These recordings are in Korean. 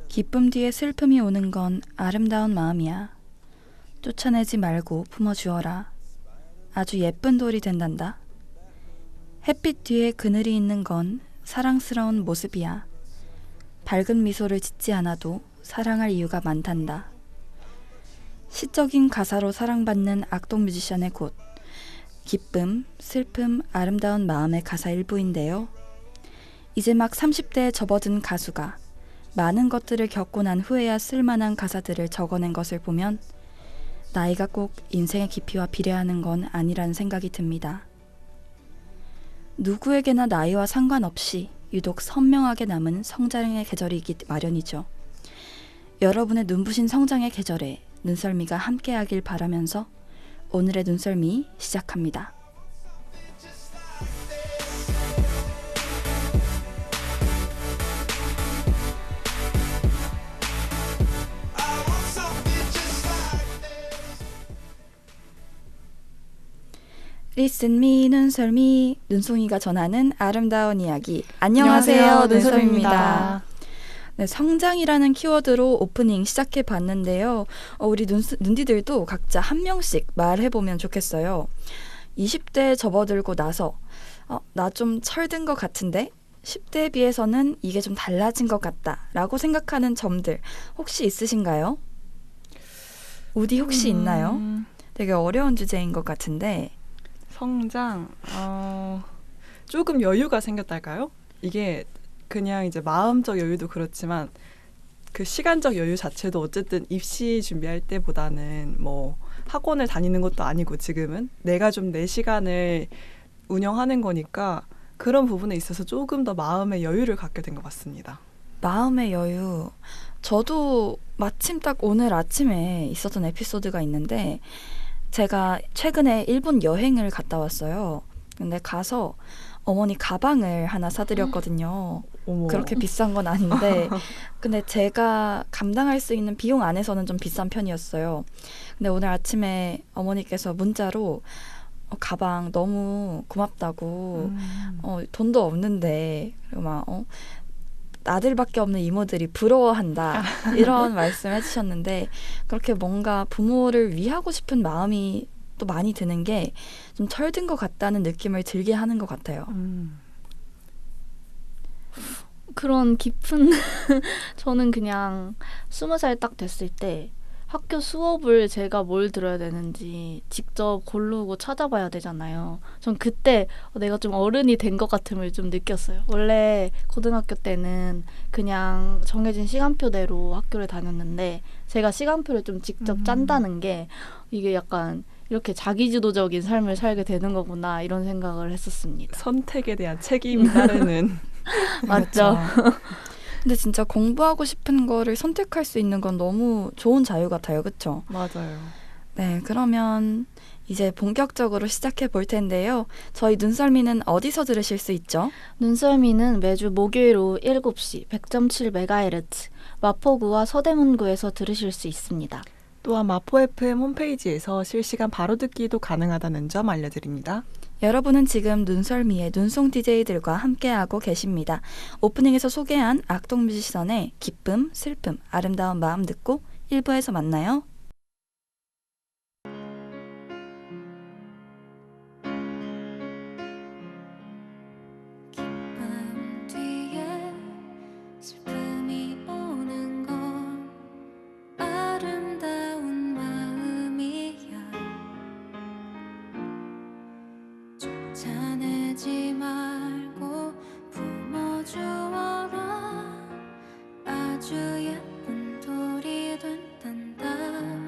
기쁨 뒤에 슬픔이 오는 건 아름다운 마음이야. 쫓아내지 말고 품어주어라. 아주 예쁜 돌이 된단다. 햇빛 뒤에 그늘이 있는 건 사랑스러운 모습이야. 밝은 미소를 짓지 않아도 사랑할 이유가 많단다. 시적인 가사로 사랑받는 악동 뮤지션의 곳. 기쁨, 슬픔, 아름다운 마음의 가사 일부인데요. 이제 막 30대에 접어든 가수가 많은 것들을 겪고 난 후에야 쓸만한 가사들을 적어낸 것을 보면 나이가 꼭 인생의 깊이와 비례하는 건 아니라는 생각이 듭니다. 누구에게나 나이와 상관없이 유독 선명하게 남은 성장의 계절이기 마련이죠. 여러분의 눈부신 성장의 계절에 눈썰미가 함께하길 바라면서 오늘의 눈썰미 시작합니다. Listen me 눈썰미, 눈송이가 전하는 아름다운 이야기. 안녕하세요, 눈썰미입니다. 네, 성장이라는 키워드로 오프닝 시작해 봤는데요. 우리 눈디들도 각자 한 명씩 말해보면 좋겠어요. 20대에 접어들고 나서 나 좀 철든 것 같은데? 10대에 비해서는 이게 좀 달라진 것 같다 라고 생각하는 점들 혹시 있으신가요? 우디 혹시 있나요? 되게 어려운 주제인 것 같은데. 성장, 조금 여유가 생겼달까요? 이게 그냥 이제 마음적 여유도 그렇지만 그 시간적 여유 자체도 어쨌든 입시 준비할 때보다는 뭐 학원을 다니는 것도 아니고 지금은 내가 좀 내 시간을 운영하는 거니까 그런 부분에 있어서 조금 더 마음의 여유를 갖게 된 것 같습니다. 마음의 여유. 저도 마침 딱 오늘 아침에 있었던 에피소드가 있는데 제가 최근에 일본 여행을 갔다 왔어요. 근데 가서 어머니 가방을 하나 사드렸거든요. 어머. 그렇게 비싼 건 아닌데 근데 제가 감당할 수 있는 비용 안에서는 좀 비싼 편이었어요. 근데 오늘 아침에 어머니께서 문자로 가방 너무 고맙다고 돈도 없는데 그리고 막 아들밖에 없는 이모들이 부러워한다 이런 말씀 해주셨는데 그렇게 뭔가 부모를 위하고 싶은 마음이 또 많이 드는 게 좀 철든 것 같다는 느낌을 들게 하는 것 같아요. 그런 깊은 저는 그냥 20살 딱 됐을 때 학교 수업을 제가 뭘 들어야 되는지 직접 고르고 찾아봐야 되잖아요. 전 그때 내가 좀 어른이 된 것 같음을 좀 느꼈어요. 원래 고등학교 때는 그냥 정해진 시간표대로 학교를 다녔는데 제가 시간표를 좀 직접 짠다는 게 이게 약간 이렇게 자기주도적인 삶을 살게 되는 거구나 이런 생각을 했었습니다. 선택에 대한 책임이 따르는 맞죠? 근데 진짜 공부하고 싶은 거를 선택할 수 있는 건 너무 좋은 자유 같아요. 그렇죠? 맞아요. 네, 그러면 이제 본격적으로 시작해 볼 텐데요. 저희 눈썰미는 어디서 들으실 수 있죠? 눈썰미는 매주 목요일 오후 7시 100.7MHz 마포구와 서대문구에서 들으실 수 있습니다. 또한 마포 FM 홈페이지에서 실시간 바로 듣기도 가능하다는 점 알려드립니다. 여러분은 지금 눈썰미의 눈송 DJ들과 함께하고 계십니다. 오프닝에서 소개한 악동 뮤지션의 기쁨, 슬픔, 아름다운 마음 듣고 1부에서 만나요. 기쁨 뒤에 슬픔이 오는 건 아름다운 마음이야. 쫓아내지 말고 품어주어라. 아주 예쁜 돌이 된단다.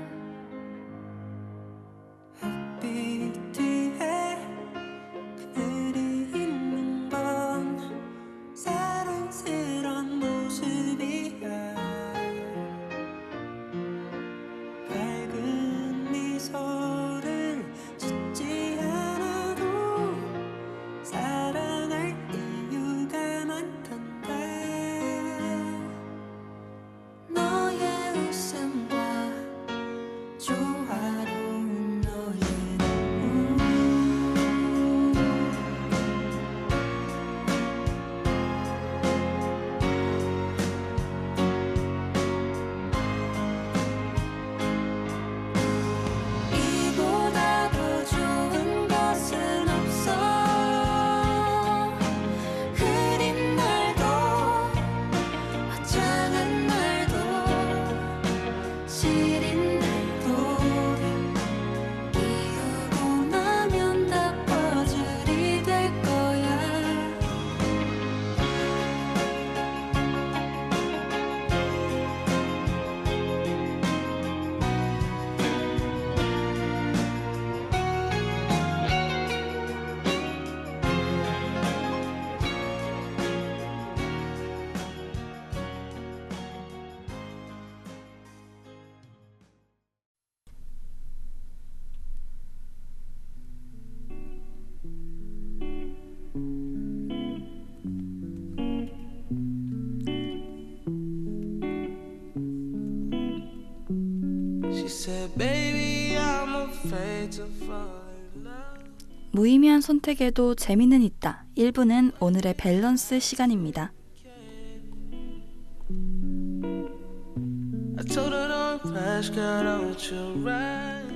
She said, baby, I'm afraid to fall in love. 무의미한 선택에도 재미는 있다. 1부는 오늘의 밸런스 시간입니다. I told her don't rush, girl, don't you rush.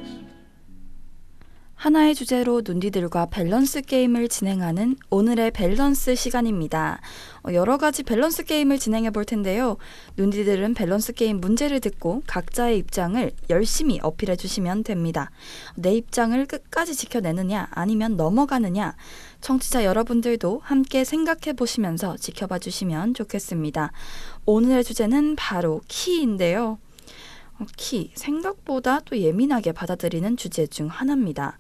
하나의 주제로 눈디들과 밸런스 게임을 진행하는 오늘의 밸런스 시간입니다. 여러 가지 밸런스 게임을 진행해 볼 텐데요. 눈디들은 밸런스 게임 문제를 듣고 각자의 입장을 열심히 어필해 주시면 됩니다. 내 입장을 끝까지 지켜내느냐 아니면 넘어가느냐, 청취자 여러분들도 함께 생각해 보시면서 지켜봐 주시면 좋겠습니다. 오늘의 주제는 바로 키인데요. 키, 생각보다 또 예민하게 받아들이는 주제 중 하나입니다.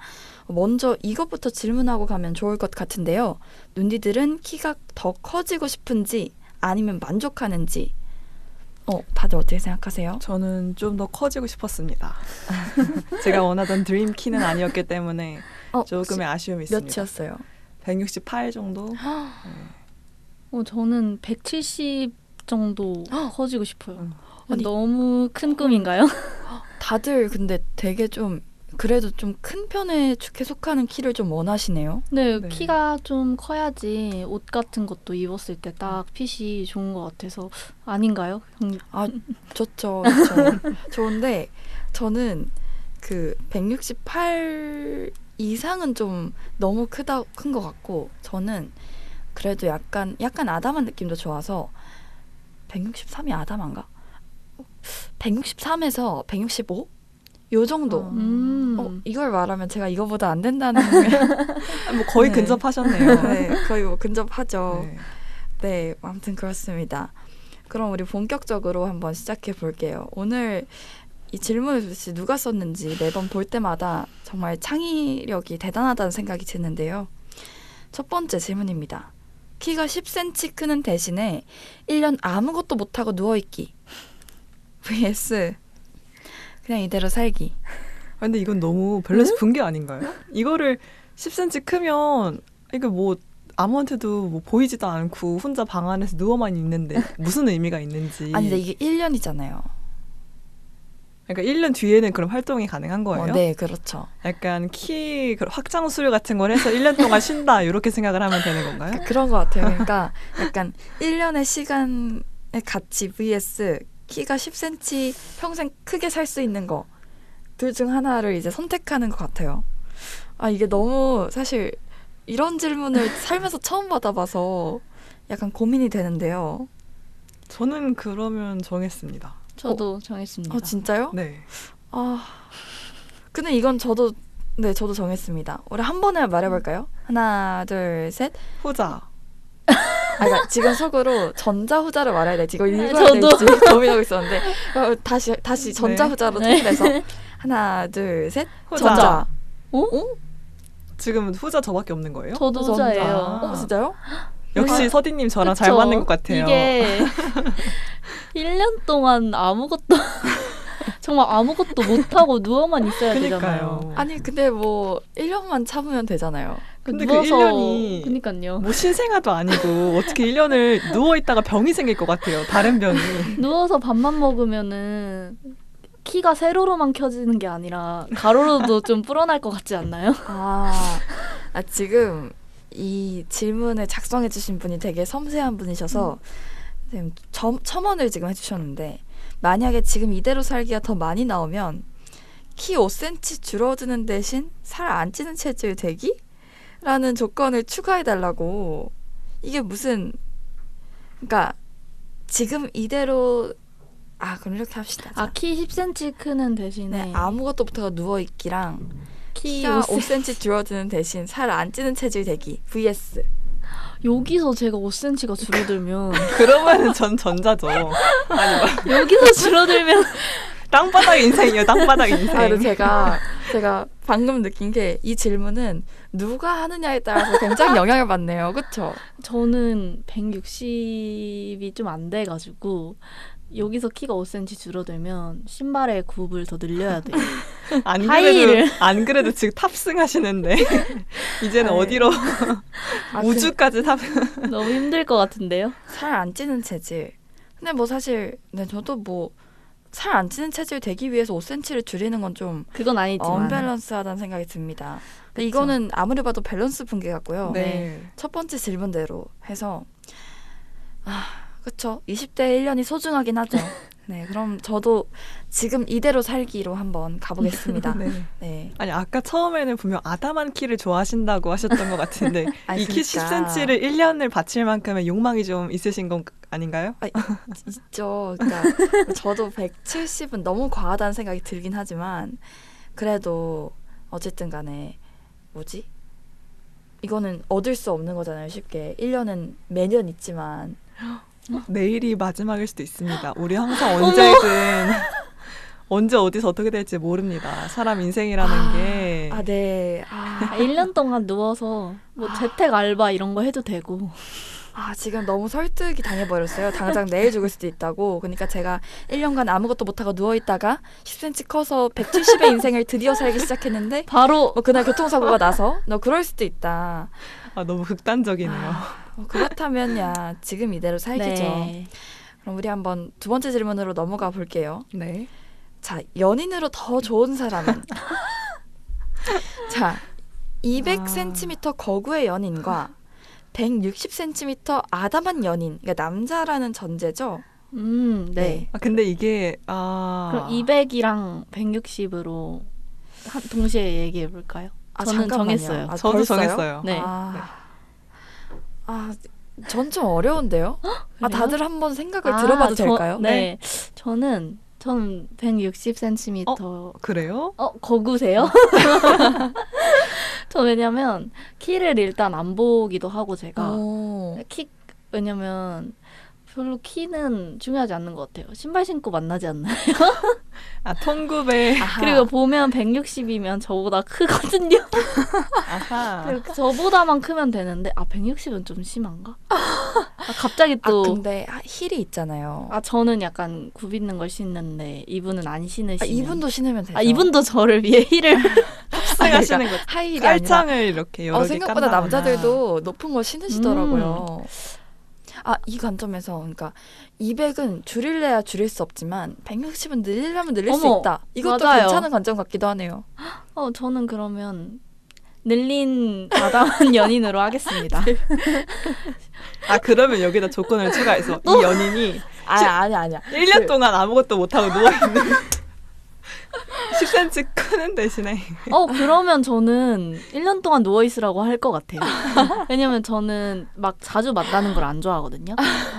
먼저 이것부터 질문하고 가면 좋을 것 같은데요. 눈디들은 키가 더 커지고 싶은지 아니면 만족하는지 다들 어떻게 생각하세요? 저는 좀 더 커지고 싶었습니다. 제가 원하던 드림 키는 아니었기 때문에 조금의 아쉬움이 있습니다. 몇이었어요? 168 정도? 저는 170 정도 커지고 싶어요. 아니, 너무 큰 꿈인가요? 다들 근데 되게 좀 그래도 좀 큰 편에 속하는 키를 좀 원하시네요. 네, 네. 키가 좀 커야지 옷 같은 것도 입었을 때 딱 핏이 좋은 것 같아서 아닌가요? 좋죠. 좋은데 저는 그 168 이상은 좀 너무 큰 것 같고, 저는 그래도 약간 아담한 느낌도 좋아서 163이 아담한가? 163에서 165? 요 정도. 이걸 말하면 제가 이거보다 안 된다는 뭐 거의 네. 근접하셨네요. 네, 거의 뭐 근접하죠. 네. 네, 아무튼 그렇습니다. 그럼 우리 본격적으로 한번 시작해 볼게요. 오늘 이 질문을 도대체 누가 썼는지 매번 볼 때마다 정말 창의력이 대단하다는 생각이 드는데요. 첫 번째 질문입니다. 키가 10cm 크는 대신에 1년 아무것도 못하고 누워있기 vs 그냥 이대로 살기. 근데 이건 너무 밸런스 붕괴 아닌가요? 이거를 10cm 크면 이거 뭐 아무한테도 뭐 보이지도 않고 혼자 방 안에서 누워만 있는데 무슨 의미가 있는지. 아니 근데 이게 1년이잖아요. 그러니까 1년 뒤에는 그럼 활동이 가능한 거예요? 네, 그렇죠. 약간 키 확장 수술 같은 걸 해서 1년 동안 쉰다 이렇게 생각을 하면 되는 건가요? 그런 것 같아요. 그러니까 약간 1년의 시간의 가치 vs 키가 10cm 평생 크게 살 수 있는 거, 둘 중 하나를 이제 선택하는 것 같아요. 이게 너무 사실 이런 질문을 살면서 처음 받아봐서 약간 고민이 되는데요. 저는 그러면 정했습니다. 저도 정했습니다. 진짜요? 네. 근데 이건 저도 정했습니다. 우리 한 번에 말해볼까요? 하나, 둘, 셋. 후자. 그러니까 지금 속으로 전자 후자를 말해야 될지 이거 읽어야 저도. 될지 고민하고 있었는데 다시 전자 후자로 네. 통일해서 하나, 둘, 셋. 후자. 전자. 지금 후자 저밖에 없는 거예요? 저도 전자. 후자예요. 진짜요? 역시 서디님 저랑 잘 그쵸? 맞는 것 같아요. 이게 1년 동안 아무것도 정말 아무것도 못하고 누워만 있어야 되잖아요. 그러니까요. 아니 근데 뭐 1년만 참으면 되잖아요. 근데 누워서, 그 1년이 그러니까요. 뭐 신생아도 아니고 어떻게 1년을 누워 있다가 병이 생길 것 같아요. 다른 병이. 누워서 밥만 먹으면은 키가 세로로만 켜지는 게 아니라 가로로도 좀 불어날 것 같지 않나요? 지금 이 질문을 작성해 주신 분이 되게 섬세한 분이셔서 지금 첨언을 지금 해주셨는데, 만약에 지금 이대로 살기가 더 많이 나오면 키 5cm 줄어드는 대신 살 안 찌는 체질 되기? 라는 조건을 추가해달라고. 이게 무슨, 그러니까 지금 이대로 그럼 이렇게 합시다. 키 10cm 크는 대신에 네, 아무것도 못하고 누워있기랑 키가 키가 5cm 줄어드는 대신 살 안 찌는 체질 되기 vs. 여기서 제가 5cm가 줄어들면 그러면 전 전자죠. 아니 뭐 여기서 줄어들면 땅바닥 인생이에요. 땅바닥 인생. 근데 제가 방금 느낀 게 이 질문은 누가 하느냐에 따라서 굉장히 영향을 받네요. 그렇죠? 저는 160이 좀 안 돼가지고 여기서 키가 5cm 줄어들면 신발의 굽을 더 늘려야 돼요. 안 그래도 지금 탑승하시는데 이제는 네. 어디로 우주까지 너무 힘들 것 같은데요? 살 안 찌는 체질. 근데 뭐 사실 저도 뭐 살 안 찌는 체질 되기 위해서 5cm를 줄이는 건 좀 그건 아니지만. 언밸런스하다는 생각이 듭니다. 근데 그쵸. 이거는 아무리 봐도 밸런스 붕괴 같고요. 네. 첫 번째 질문대로 해서 그쵸. 20대 1년이 소중하긴 하죠. 네, 그럼 저도 지금 이대로 살기로 한번 가보겠습니다. 네. 네. 아니 아까 처음에는 분명 아담한 키를 좋아하신다고 하셨던 것 같은데 아니, 이 키 그러니까. 10cm를 1년을 바칠 만큼의 욕망이 좀 있으신 건 아닌가요? 있죠. 그러니까 저도 170은 너무 과하다는 생각이 들긴 하지만 그래도 어쨌든 간에 뭐지? 이거는 얻을 수 없는 거잖아요. 쉽게. 1년은 매년 있지만 내일이 마지막일 수도 있습니다. 우리 항상 언제든 언제 어디서 어떻게 될지 모릅니다. 사람 인생이라는 게 네. 1년 동안 누워서 뭐 재택 알바 이런 거 해도 되고. 지금 너무 설득이 당해버렸어요. 당장 내일 죽을 수도 있다고. 그러니까 제가 1년간 아무것도 못하고 누워있다가 10cm 커서 170의 인생을 드디어 살기 시작했는데 바로 뭐 그날 교통사고가 나서 너 그럴 수도 있다. 너무 극단적이네요. 그렇다면 지금 이대로 살기죠. 네. 그럼 우리 한번 두 번째 질문으로 넘어가 볼게요. 네. 자, 연인으로 더 좋은 사람은? 자, 200cm 거구의 연인과 160cm 아담한 연인, 그러니까 남자라는 전제죠. 네. 근데 이게 그럼 200이랑 160으로 동시에 얘기해 볼까요? 저는 잠깐만요. 정했어요. 저도 벌써요? 정했어요. 네. 전 좀 어려운데요. 그래요? 다들 한번 생각을 들어봐도 될까요? 네. 저는 160cm. 그래요? 거구세요? 저 왜냐면 키를 일단 안 보기도 하고 제가 왜냐면 별로 키는 중요하지 않는 것 같아요. 신발 신고 만나지 않나요? 통굽에 그리고 보면 160이면 저보다 크거든요. 그리고 저보다만 크면 되는데 160은 좀 심한가? 갑자기 또 근데 힐이 있잖아요. 저는 약간 굽있는 걸 신는데 이분은 안 신으시면 이분도 신으면 되죠. 이분도 저를 위해 힐을 탑승하시는 거 하이힐이 깔창을 이렇게 여러 개 생각보다 깐다거나. 남자들도 높은 거 신으시더라고요. 이 관점에서 그러니까 200은 줄일래야 줄일 수 없지만 160은 늘리려면 늘릴 수 있다. 이것도 맞아요. 괜찮은 관점 같기도 하네요. 저는 그러면 늘린 아담한 연인으로 하겠습니다. 그러면 여기다 조건을 추가해서 이 연인이 아니야. 1년 동안 아무것도 못하고 누워있는 10cm 크는 대신에 그러면 저는 1년 동안 누워있으라고 할 것 같아요. 왜냐면 저는 막 자주 만나는 걸 안 좋아하거든요.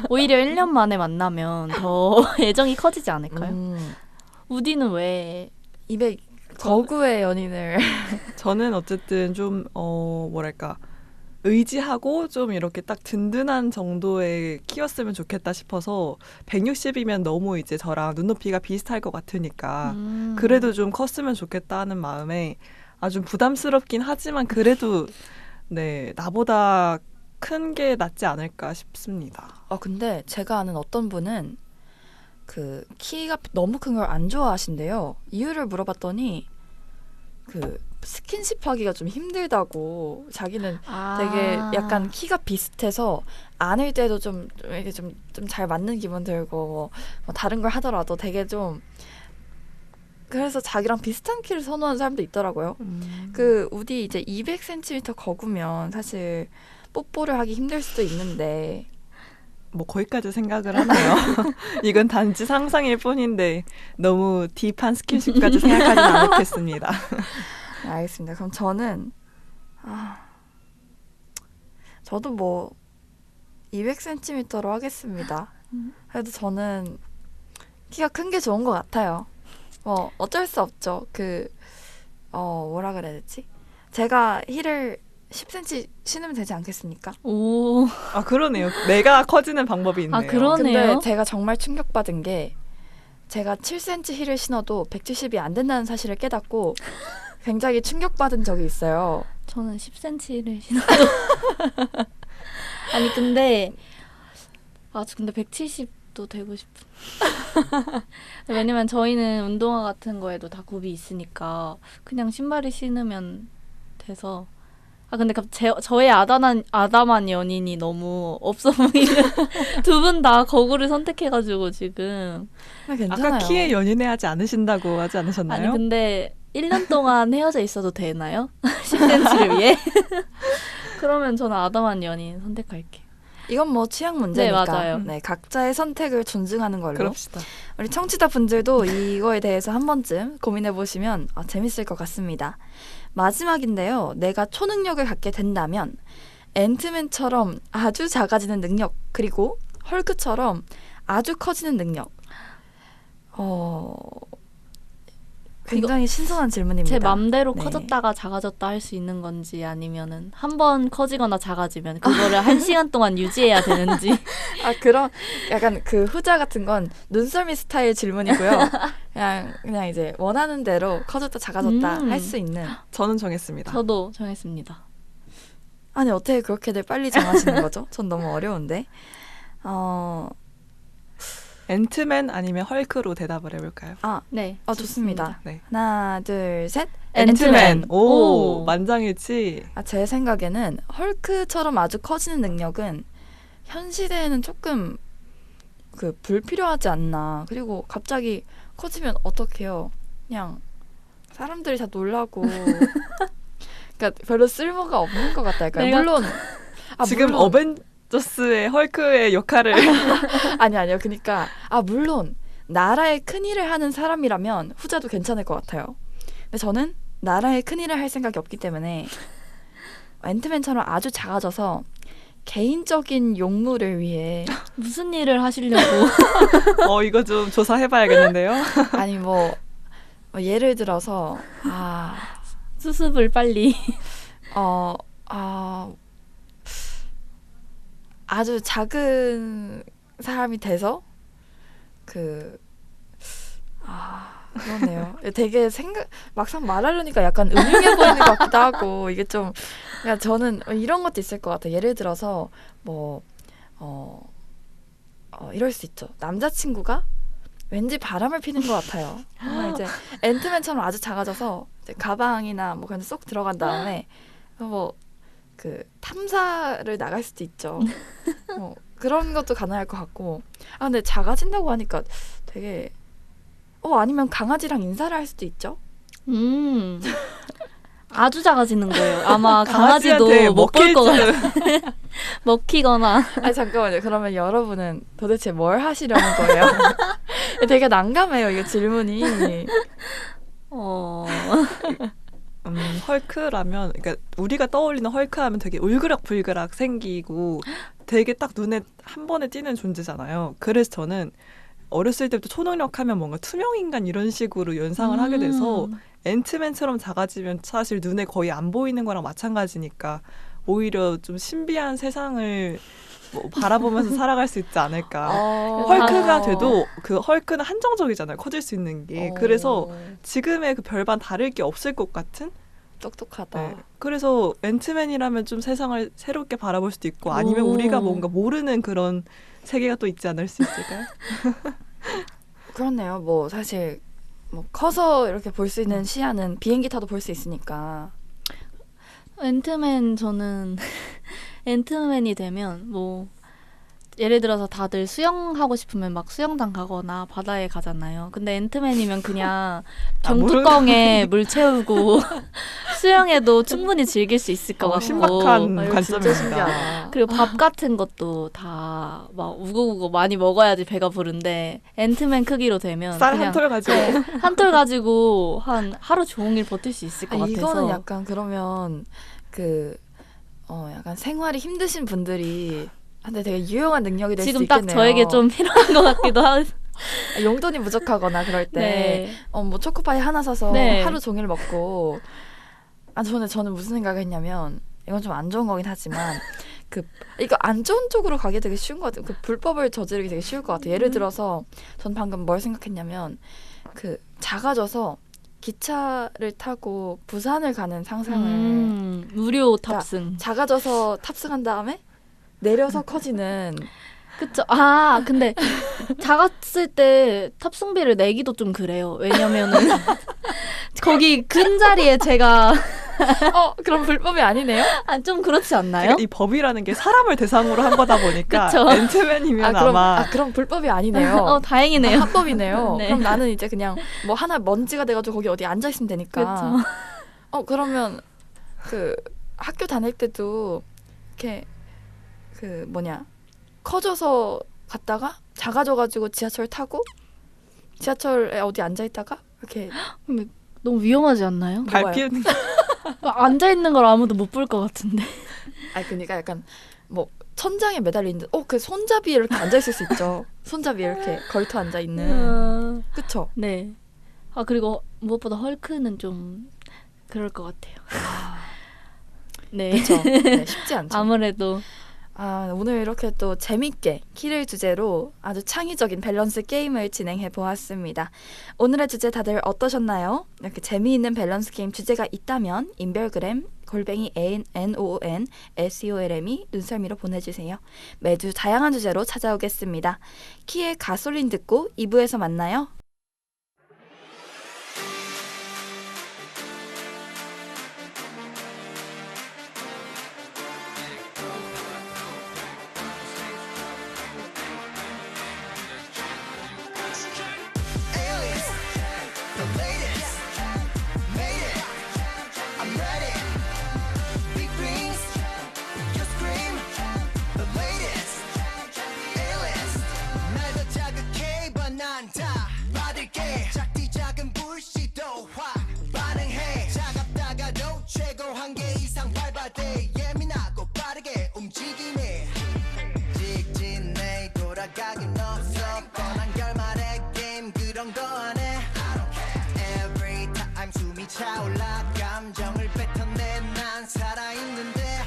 오히려 1년 만에 만나면 더 애정이 커지지 않을까요? 우디는 왜 200 거구의 연인을 저는 어쨌든 좀 뭐랄까 의지하고 좀 이렇게 딱 든든한 정도의 키였으면 좋겠다 싶어서 160이면 너무 이제 저랑 눈높이가 비슷할 것 같으니까 그래도 좀 컸으면 좋겠다 하는 마음에 좀 부담스럽긴 하지만 그래도 네 나보다 큰 게 낫지 않을까 싶습니다. 근데 제가 아는 어떤 분은 그 키가 너무 큰 걸 안 좋아하신대요. 이유를 물어봤더니 스킨십 하기가 좀 힘들다고. 자기는 되게 약간 키가 비슷해서 안을 때도 좀 이게 좀 잘 맞는 기분 들고 뭐 다른 걸 하더라도 되게 좀 그래서 자기랑 비슷한 키를 선호하는 사람도 있더라고요. 우디 이제 200cm 거구면 사실 뽀뽀를 하기 힘들 수도 있는데 뭐 거기까지 생각을 하네요. 이건 단지 상상일 뿐인데 너무 딥한 스킨십까지 생각하지는 않겠습니다. 알겠습니다. 그럼 저는 저도 뭐 200cm로 하겠습니다. 그래도 저는 키가 큰 게 좋은 것 같아요. 뭐 어쩔 수 없죠. 뭐라 그래야 되지? 제가 힐을 10cm 신으면 되지 않겠습니까? 오. 그러네요. 내가 커지는 방법이 있네요. 그러네요. 근데 제가 정말 충격받은 게 제가 7cm 힐을 신어도 170이 안 된다는 사실을 깨닫고 굉장히 충격받은 적이 있어요. 저는 10cm를 신어도 근데 170도 되고 싶은. 왜냐면 저희는 운동화 같은 거에도 다 굽이 있으니까 그냥 신발이 신으면 돼서 근데 저의 아담한 연인이 너무 없어 보이는 두 분 다 거구를 선택해가지고 지금. 괜찮아요. 아까 키에 연인해하지 않으신다고 하지 않으셨나요? 아니 근데 1년 동안 헤어져 있어도 되나요? 10cm를 위해? 그러면 저는 아담한 연인 선택할게요. 이건 뭐 취향 문제니까. 네, 맞아요. 네, 각자의 선택을 존중하는 걸로. 그럽시다. 우리 청취자 분들도 이거에 대해서 한 번쯤 고민해 보시면 재밌을 것 같습니다. 마지막인데요. 내가 초능력을 갖게 된다면 앤트맨처럼 아주 작아지는 능력, 그리고 헐크처럼 아주 커지는 능력. 굉장히 신선한 질문입니다. 제 맘대로 네. 커졌다가 작아졌다 할 수 있는 건지 아니면은 한 번 커지거나 작아지면 그거를 1시간 동안 유지해야 되는지. 그런 약간 그 후자 같은 건 눈썰미 스타일 질문이고요. 그냥 이제 원하는 대로 커졌다 작아졌다 할 수 있는. 저는 정했습니다. 저도 정했습니다. 아니 어떻게 그렇게들 빨리 정하시는 거죠? 전 너무 어려운데. 앤트맨 아니면 헐크로 대답을 해볼까요? 네. 좋습니다. 네. 하나, 둘, 셋. 앤트맨. 오, 오. 만장일치. 제 생각에는 헐크처럼 아주 커지는 능력은 현 시대에는 조금 불필요하지 않나. 그리고 갑자기 커지면 어떡해요? 그냥 사람들이 다 놀라고. 그러니까 별로 쓸모가 없는 것 같달까요? 물론 지금 물론. 어벤져스의 헐크의 역할을 아니요. 그러니까 물론 나라의 큰일을 하는 사람이라면 후자도 괜찮을 것 같아요. 근데 저는 나라의 큰일을 할 생각이 없기 때문에 앤트맨처럼 아주 작아져서 개인적인 용무를 위해 무슨 일을 하시려고. 이거 좀 조사해봐야겠는데요. 아니 뭐 예를 들어서 수습을 빨리. 아주 작은 사람이 돼서 그러네요. 되게 막상 말하려니까 약간 음흉해 보이는 것 같기도 하고 이게 좀 그러니까 저는 이런 것도 있을 것 같아요. 예를 들어서 이럴 수 있죠. 남자친구가 왠지 바람을 피는 것 같아요. 정말 이제 앤트맨처럼 아주 작아져서 이제 가방이나 뭐 그냥 쏙 들어간 다음에 탐사를 나갈 수도 있죠. 그런 것도 가능할 것 같고. 근데 작아진다고 하니까 되게 아니면 강아지랑 인사를 할 수도 있죠. 아주 작아지는 거예요. 아마 강아지한테 강아지도 못 볼 것 먹힐 같아요. 먹히거나. 잠깐만요. 그러면 여러분은 도대체 뭘 하시려는 거예요? 되게 난감해요. 이거 질문이. 헐크라면, 그러니까 우리가 떠올리는 헐크하면 되게 울그락불그락 생기고 되게 딱 눈에 한 번에 띄는 존재잖아요. 그래서 저는 어렸을 때부터 초능력 하면 뭔가 투명인간 이런 식으로 연상을 하게 돼서 앤트맨처럼 작아지면 사실 눈에 거의 안 보이는 거랑 마찬가지니까 오히려 좀 신비한 세상을 바라보면서 살아갈 수 있지 않을까. 헐크가 돼도 그 헐크는 한정적이잖아요. 커질 수 있는 게. 그래서 지금의 그 별반 다를 게 없을 것 같은? 똑똑하다. 네. 그래서 앤트맨이라면 좀 세상을 새롭게 바라볼 수도 있고 아니면 우리가 뭔가 모르는 그런 세계가 또 있지 않을 수 있을까요? 그렇네요. 뭐 사실 커서 이렇게 볼 수 있는 시야는 비행기 타도 볼 수 있으니까. 저는 앤트맨이 되면 예를 들어서 다들 수영하고 싶으면 막 수영장 가거나 바다에 가잖아요. 근데 앤트맨이면 그냥 병뚜껑에 물 채우고 수영해도 충분히 즐길 수 있을 것 같고. 신박한 진짜 관점입니다. 신기하다. 그리고 밥 같은 것도 다 막 우고우고 많이 먹어야지 배가 부른데 앤트맨 크기로 되면 쌀 그냥 한 톨 가지고 한 톨 가지고 한 하루 종일 버틸 수 있을 것 같아서. 이거는 약간 그러면 약간 생활이 힘드신 분들이 한테 되게 유용한 능력이 될 수 지금 있겠네요. 딱 저에게 좀 필요한 것 같기도 하고. 용돈이 부족하거나 그럴 때 네. 뭐 초코파이 하나 사서 네. 하루 종일 먹고. 저는 무슨 생각을 했냐면 이건 좀 안 좋은 거긴 하지만 이거 안 좋은 쪽으로 가기 되게 쉬운 것 같아요. 불법을 저지르기 되게 쉬울 것 같아요. 예를 들어서 전 방금 뭘 생각했냐면 작아져서 기차를 타고 부산을 가는 상상을 무료 탑승. 작아져서 탑승한 다음에 내려서 커지는. 그쵸. 근데 작았을 때 탑승비를 내기도 좀 그래요. 왜냐면은 거기 근 자리에 제가 그럼 불법이 아니네요? 아, 좀 그렇지 않나요? 그러니까 이 법이라는 게 사람을 대상으로 한 거다 보니까 그쵸. 앤트맨이면 아마 그럼 불법이 아니네요. 다행이네요. 합법이네요. 네. 그럼 나는 이제 그냥 뭐 하나 먼지가 돼가지고 거기 어디 앉아 있으면 되니까. 그쵸. 그러면 그 학교 다닐 때도 이렇게 커져서 갔다가 작아져가지고 지하철 타고 지하철에 어디 앉아 있다가 이렇게 너무 위험하지 않나요? 밟히는 앉아 있는 걸 아무도 못 볼 것 같은데. 그러니까 약간 뭐 천장에 매달린 듯, 그 손잡이에 이렇게 앉아 있을 수 있죠. 손잡이에 이렇게 걸터 앉아 있는. 그쵸? 네. 그리고 무엇보다 헐크는 좀 그럴 것 같아요. 네. 그쵸? 네, 쉽지 않죠. 아무래도 오늘 이렇게 또 재밌게 키를 주제로 아주 창의적인 밸런스 게임을 진행해 보았습니다. 오늘의 주제 다들 어떠셨나요? 이렇게 재미있는 밸런스 게임 주제가 있다면 인별그램 @NOONSEOLM이 눈썰미로 보내주세요. 매주 다양한 주제로 찾아오겠습니다. 키의 가솔린 듣고 2부에서 만나요. 작디 작은 불씨도 확 반응해 차갑다가도 최고 한계 이상 발바대 예민하고 빠르게 움직이네 직진해 돌아가긴 없어 뻔한 결말의 게임 그런 거 안 해 Every time 숨이 차올라 감정을 뱉어내 난 살아있는데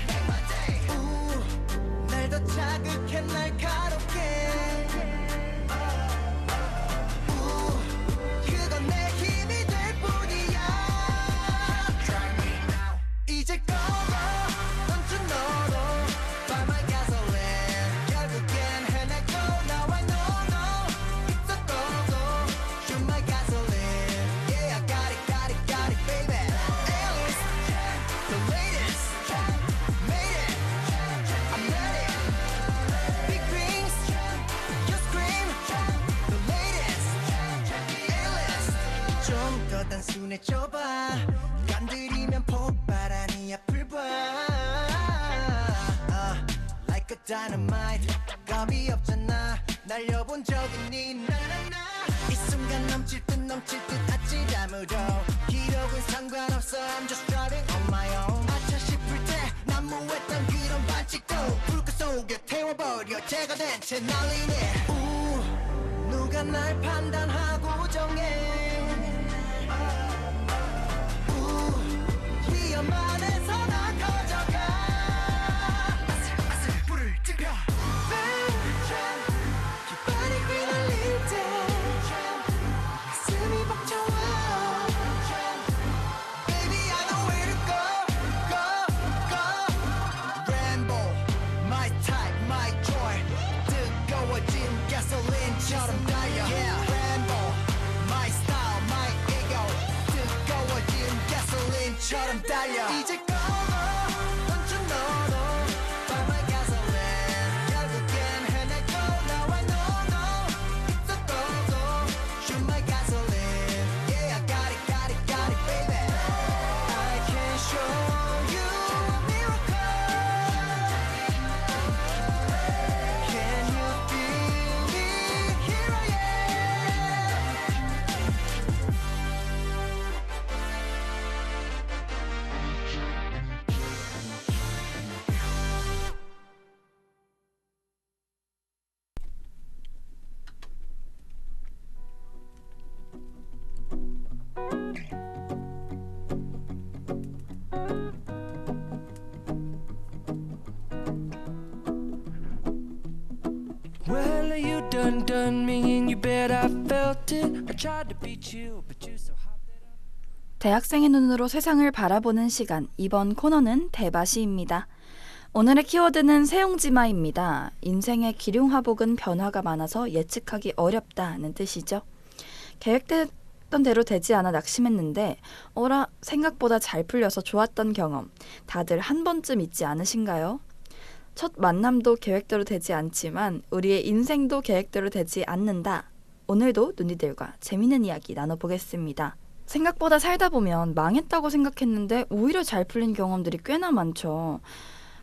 날 더 자극해 날카롭게 이제 꺼봐 don't you know Buy my gasoline 결국엔 해내고 Now I know It's a go-go Shoot my gasoline Yeah I got it baby Aliens The latest Made it I'm ready Big rings You scream The latest Aliens 좀 더 단순해져봐 건드리면 폭발 아니야 불봐 Like a dynamite 겁이 없잖아 날려본 적 있니 나나나 이 순간 넘칠 듯 아찔함으로 기록은 상관없어 I'm just driving on my own 아차 싶을 때 난무했던 그런 반칙도 불꽃 속에 태워버려 제거된 채 날리네 누가 날 판단하고 정해 위험한에서 나 가져가 아슬아슬 불을 지펴 깃발이 휘날릴 때 가슴이 벅차와 Baby I know where to go Rainbow My type my joy 뜨거워진 가솔린처럼 달려 Rainbow My style my ego 뜨거워진 가솔린처럼 달려 이제 꺼봐 don't you know Buy my gasoline 결국엔 해내고 Now I know It's a go-go Shoot my gasoline Yeah I got it baby I can show you a miracle Can you feel it? Here I am Well, you done me and you bet I felt it. I tried to beat you, but you're so hot. 대학생의 눈으로 세상을 바라보는 시간, 이번 코너는 대바시입니다. 오늘의 키워드는 세용지마입니다. 인생의 기륭화복은 변화가 많아서 예측하기 어렵다는 뜻이죠. 계획된 생각했던 대로 되지 않아 낙심했는데 어라 생각보다 잘 풀려서 좋았던 경험 다들 한 번쯤 있지 않으신가요? 첫 만남도 계획대로 되지 않지만 우리의 인생도 계획대로 되지 않는다. 오늘도 눈이들과 재미있는 이야기 나눠보겠습니다. 생각보다 살다 보면 망했다고 생각했는데 오히려 잘 풀린 경험들이 꽤나 많죠.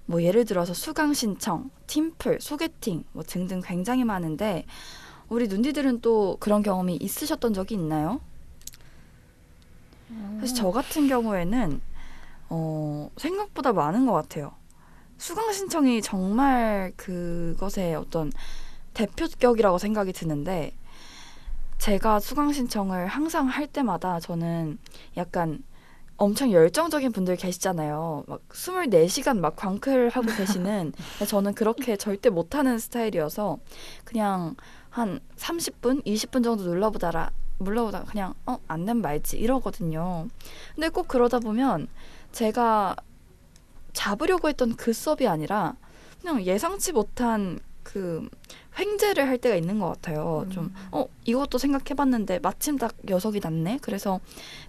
뭐 예를 들어서 수강 신청, 팀플, 소개팅 뭐 등등 굉장히 많은데 우리 눈디들은 또 그런 경험이 있으셨던 적이 있나요? 사실 저 같은 경우에는 생각보다 많은 것 같아요. 수강 신청이 정말 그것의 어떤 대표격이라고 생각이 드는데 제가 수강 신청을 항상 할 때마다 저는 약간 엄청 열정적인 분들 계시잖아요. 막 24시간 막 광클하고 계시는 저는 그렇게 절대 못하는 스타일이어서 그냥 한 30분, 20분 정도 눌러보다가 그냥 안 되면 말지 이러거든요. 근데 꼭 그러다 보면 제가 잡으려고 했던 그 수업이 아니라 그냥 예상치 못한 그 횡재를 할 때가 있는 것 같아요. 좀 이것도 생각해봤는데 마침 딱 녀석이 났네. 그래서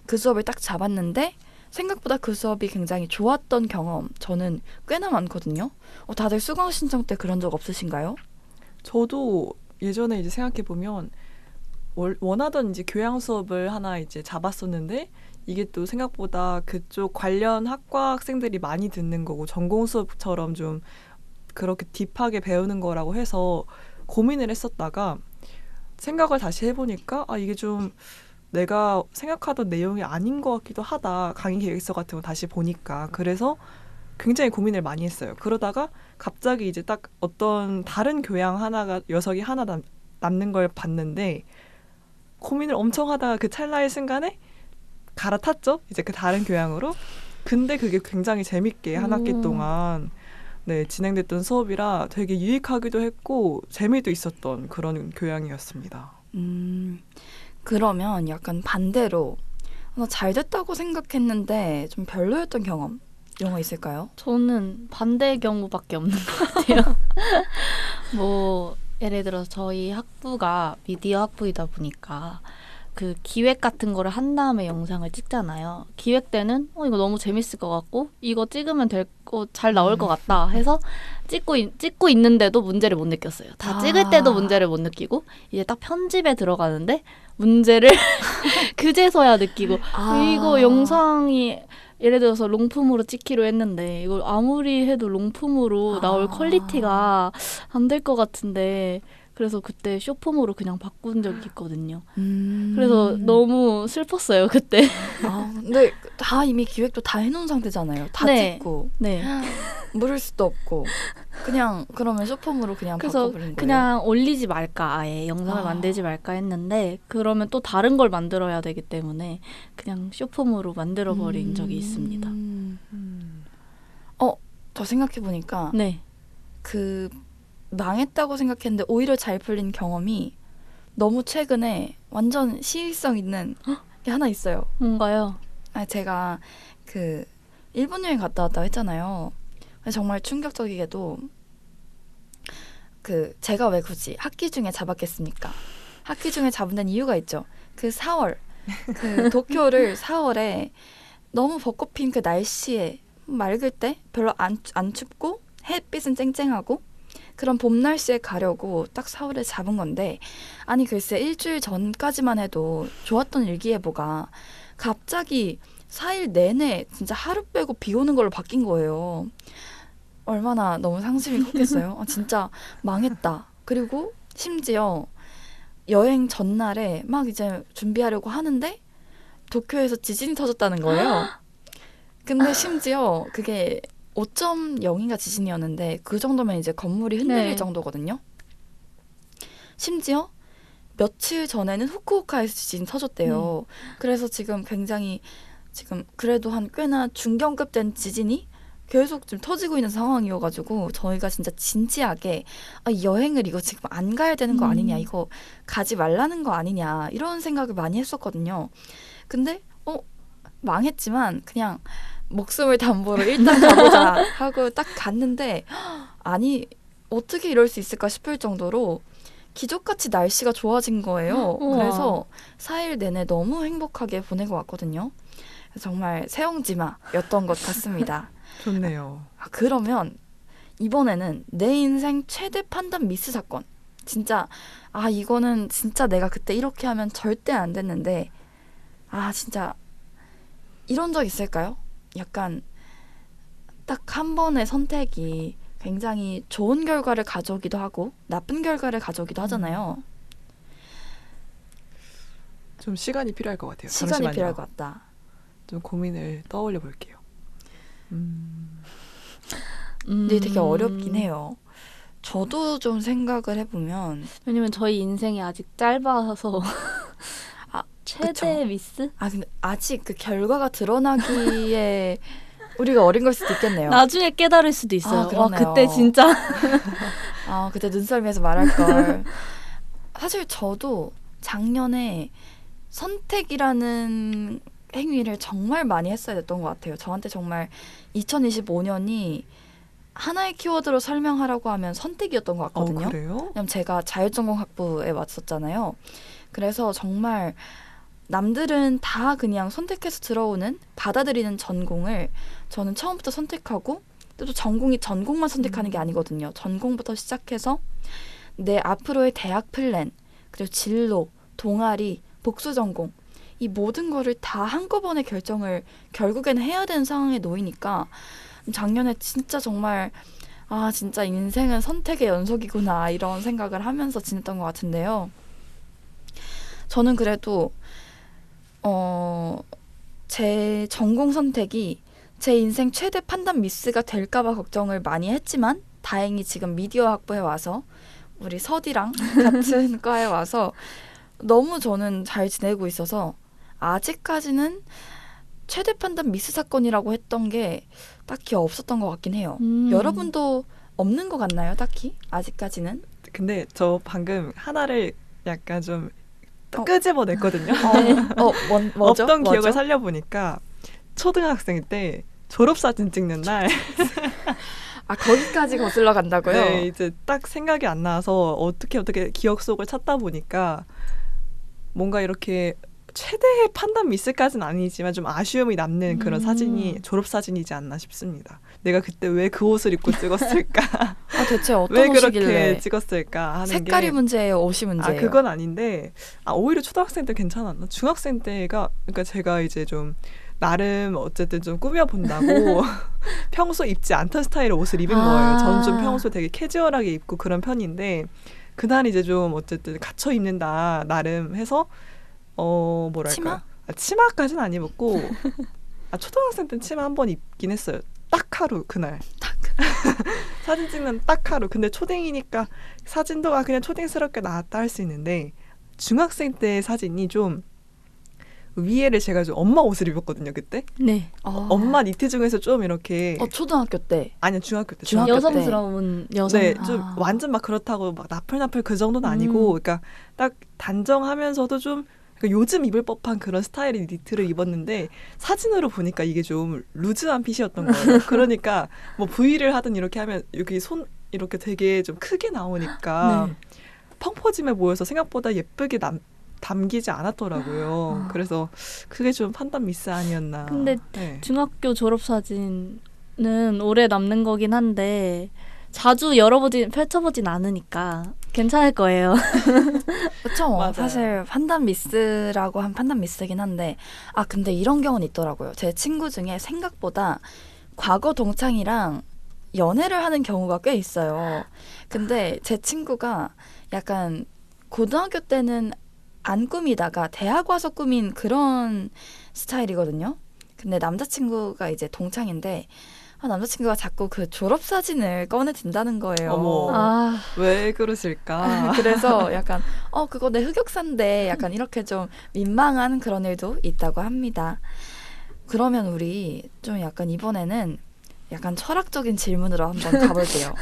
그 수업을 딱 잡았는데 생각보다 그 수업이 굉장히 좋았던 경험 저는 꽤나 많거든요. 다들 수강 신청 때 그런 적 없으신가요? 저도 예전에 이제 생각해 보면 원하던 이제 교양 수업을 하나 이제 잡았었는데 이게 또 생각보다 그쪽 관련 학과 학생들이 많이 듣는 거고 전공 수업처럼 좀 그렇게 딥하게 배우는 거라고 해서 고민을 했었다가 생각을 다시 해보니까 이게 좀 내가 생각하던 내용이 아닌 것 같기도 하다. 강의 계획서 같은 거 다시 보니까. 그래서 굉장히 고민을 많이 했어요. 그러다가 갑자기 이제 딱 어떤 다른 교양 하나가 녀석이 하나 남는 걸 봤는데 고민을 엄청 하다가 그 찰나의 순간에 갈아탔죠. 이제 그 다른 교양으로. 근데 그게 굉장히 재밌게 한 학기 동안 진행됐던 수업이라 되게 유익하기도 했고 재미도 있었던 그런 교양이었습니다. 그러면 약간 반대로 잘 됐다고 생각했는데 좀 별로였던 경험 이런 거 있을까요? 저는 반대의 경우밖에 없는 것 같아요. 뭐 예를 들어서 저희 학부가 미디어 학부이다 보니까 그 기획 같은 거를 한 다음에 영상을 찍잖아요. 기획 때는 이거 너무 재밌을 것 같고 이거 찍으면 될 거 잘 나올 것 같다 해서 찍고 있는데도 문제를 못 느꼈어요. 다 찍을 때도 문제를 못 느끼고 이제 딱 편집에 들어가는데 문제를 그제서야 느끼고 이거 영상이 예를 들어서 롱품으로 찍기로 했는데 이걸 아무리 해도 롱품으로 나올 퀄리티가 안 될 것 같은데 그래서 그때 숏폼으로 그냥 바꾼 적이 있거든요. 그래서 너무 슬펐어요 그때. 근데 다 이미 기획도 다 해놓은 상태잖아요. 다 찍고 물을 수도 없고 그냥 그러면 숏폼으로 그냥 그래서 바꿔버린 거예요? 그냥 올리지 말까 아예 영상을 만들지 말까 했는데 그러면 또 다른 걸 만들어야 되기 때문에 그냥 숏폼으로 만들어버린 적이 있습니다. 더 생각해보니까 그 망했다고 생각했는데 오히려 잘 풀린 경험이 너무 최근에 완전 시의성 있는 게 하나 있어요. 뭔가요? 제가 그 일본 여행 갔다 왔다고 했잖아요. 정말 충격적이게도 그 제가 왜 굳이 학기 중에 잡았겠습니까? 학기 중에 잡은 데는 이유가 있죠. 그 4월 그 도쿄를 4월에 너무 벚꽃 핀 그 날씨에 맑을 때 별로 안 춥고 햇빛은 쨍쨍하고 그런 봄 날씨에 가려고 딱 4월에 잡은 건데 아니 글쎄 일주일 전까지만 해도 좋았던 일기예보가 갑자기 4일 내내 진짜 하루 빼고 비 오는 걸로 바뀐 거예요. 얼마나 너무 상심이 컸겠어요. 진짜 망했다. 그리고 심지어 여행 전날에 막 이제 준비하려고 하는데 도쿄에서 지진이 터졌다는 거예요. 근데 심지어 그게 5.0인가 지진이었는데 그 정도면 이제 건물이 흔들릴 정도거든요. 심지어 며칠 전에는 후쿠오카에서 지진이 터졌대요. 그래서 지금 굉장히 지금 그래도 한 꽤나 중경급 된 지진이 계속 좀 터지고 있는 상황이어가지고 저희가 진짜 진지하게 여행을 이거 지금 안 가야 되는 거 아니냐, 이거 가지 말라는 거 아니냐 이런 생각을 많이 했었거든요. 근데 망했지만 그냥 목숨을 담보로 일단 가보자 하고 딱 갔는데 아니 어떻게 이럴 수 있을까 싶을 정도로 기적같이 날씨가 좋아진 거예요. 우와. 그래서 4일 내내 너무 행복하게 보내고 왔거든요. 정말 새옹지마였던 것 같습니다. 좋네요. 그러면 이번에는 내 인생 최대 판단 미스 사건. 진짜 이거는 진짜 내가 그때 이렇게 하면 절대 안 됐는데 진짜 이런 적 있을까요? 약간 딱 한 번의 선택이 굉장히 좋은 결과를 가져오기도 하고 나쁜 결과를 가져오기도 하잖아요. 좀 시간이 필요할 것 같아요. 시간이 잠시만요. 필요할 것 같다. 좀 고민을 떠올려 볼게요. 근데 되게 어렵긴 해요. 저도 좀 생각을 해보면 왜냐면 저희 인생이 아직 짧아서 최대 그쵸. 미스? 근데 아직 그 결과가 드러나기에 우리가 어린 걸 수도 있겠네요. 나중에 깨달을 수도 있어요. 와, 그러네요. 그때 진짜 그때 눈썰미에서 말할 걸. 사실 저도 작년에 선택이라는 행위를 정말 많이 했어야 됐던 것 같아요. 저한테 정말 2025년이 하나의 키워드로 설명하라고 하면 선택이었던 것 같거든요. 그래요? 왜냐면 제가 자율전공학부에 왔었잖아요. 그래서 정말 남들은 다 그냥 선택해서 들어오는 받아들이는 전공을 저는 처음부터 선택하고 또 전공만 선택하는 게 아니거든요. 전공부터 시작해서 내 앞으로의 대학 플랜, 그리고 진로, 동아리, 복수 전공 이 모든 거를 다 한꺼번에 결정을 결국에는 해야 되는 상황에 놓이니까 작년에 진짜 정말 진짜 인생은 선택의 연속이구나 이런 생각을 하면서 지냈던 것 같은데요. 저는 그래도 제 전공 선택이 제 인생 최대 판단 미스가 될까봐 걱정을 많이 했지만 다행히 지금 미디어 학부에 와서 우리 서디랑 같은 과에 와서 너무 저는 잘 지내고 있어서 아직까지는 최대 판단 미스 사건이라고 했던 게 딱히 없었던 것 같긴 해요. 여러분도 없는 것 같나요? 딱히? 아직까지는? 근데 저 방금 하나를 약간 좀 끄집어냈거든요. 뭐죠? 없던 기억을 뭐죠? 살려보니까 초등학생 때 졸업사진 찍는 날 거기까지 거슬러 간다고요? 네, 이제 딱 생각이 안 나서 어떻게 기억 속을 찾다 보니까 뭔가 이렇게 최대의 판단 미스까지는 아니지만 좀 아쉬움이 남는 그런 사진이 졸업사진이지 않나 싶습니다. 내가 그때 왜 그 옷을 입고 찍었을까? 대체 어떤 왜 옷이길래? 그렇게 찍었을까 하는 색깔이 게 문제예요? 옷이 문제예요? 그건 아닌데 오히려 초등학생 때 괜찮았나? 중학생 때가 그러니까 제가 이제 좀 나름 어쨌든 좀 꾸며본다고 평소 입지 않던 스타일의 옷을 입은 거예요. 저는 좀 평소 되게 캐주얼하게 입고 그런 편인데 그날 이제 좀 어쨌든 갇혀 입는다 나름 해서 뭐랄까 치마? 치마까지는 안 입었고 초등학생 때 치마 한 번 입긴 했어요. 딱 하루 그날 사진 찍는 딱 하루. 근데 초딩이니까 사진도 그냥 초딩스럽게 나왔다 할 수 있는데 중학생 때 사진이 좀 위에를 제가 좀 엄마 옷을 입었거든요 그때. 네. 엄마 니트 중에서 좀 이렇게 초등학교 때. 아니요 중학교 때. 중학교 여성스러운 여성. 네, 좀 완전 막 그렇다고 막 나풀나풀 그 정도는 아니고, 그러니까 딱 단정하면서도 좀 그러니까 요즘 입을 법한 그런 스타일의 니트를 입었는데 사진으로 보니까 이게 좀 루즈한 핏이었던 거예요. 그러니까 뭐 V를 하든 이렇게 하면 여기 손 이렇게 되게 좀 크게 나오니까 펑퍼짐해 보여서 생각보다 예쁘게 담기지 않았더라고요. 그래서 그게 좀 판단 미스 아니었나. 근데 중학교 졸업사진은 오래 남는 거긴 한데 자주 펼쳐보진 않으니까 괜찮을 거예요. 그렇죠. 사실 판단 미스라고 한 판단 미스긴 한데 근데 이런 경우는 있더라고요. 제 친구 중에 생각보다 과거 동창이랑 연애를 하는 경우가 꽤 있어요. 근데 제 친구가 약간 고등학교 때는 안 꾸미다가 대학 와서 꾸민 그런 스타일이거든요. 근데 남자친구가 이제 동창인데 남자친구가 자꾸 그 졸업사진을 꺼내든다는 거예요. 어머, 왜 그러실까? 그래서 약간 그거 내 흑역사인데 약간 이렇게 좀 민망한 그런 일도 있다고 합니다. 그러면 우리 좀 약간 이번에는 약간 철학적인 질문으로 한번 가볼게요.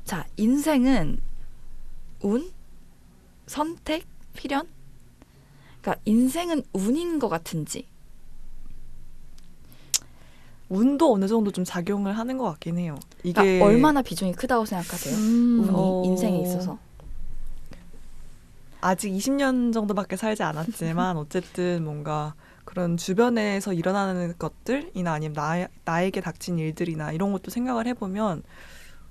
자, 인생은 운? 선택? 필연? 그러니까 인생은 운인 것 같은지. 운도 어느 정도 좀 작용을 하는 것 같긴 해요. 이게 그러니까 얼마나 비중이 크다고 생각하세요? 운이 인생에 있어서. 아직 20년 정도밖에 살지 않았지만 어쨌든 뭔가 그런 주변에서 일어나는 것들이나 아니면 나에게 닥친 일들이나 이런 것도 생각을 해보면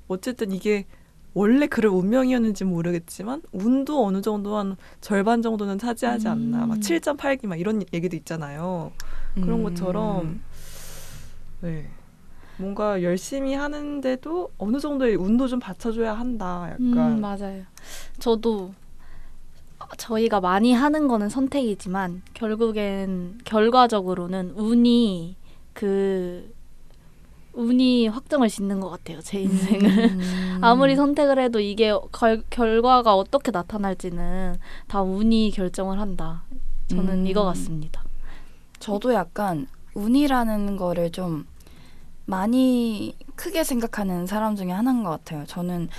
어쨌든 이게 원래 그럴 운명이었는지 모르겠지만 운도 어느 정도 한 절반 정도는 차지하지 않나. 막 7.8기 막 이런 얘기도 있잖아요. 그런 것처럼 네. 뭔가 열심히 하는데도 어느 정도의 운도 좀 받쳐줘야 한다. 약간 맞아요. 저도 저희가 많이 하는 거는 선택이지만 결과적으로는 운이 확정을 짓는 것 같아요. 제 인생을. 아무리 선택을 해도 이게 결과가 어떻게 나타날지는 다 운이 결정을 한다. 저는 이거 같습니다. 저도 약간 운이라는 거를 좀 많이 크게 생각하는 사람 중에 하나인 것 같아요. 저는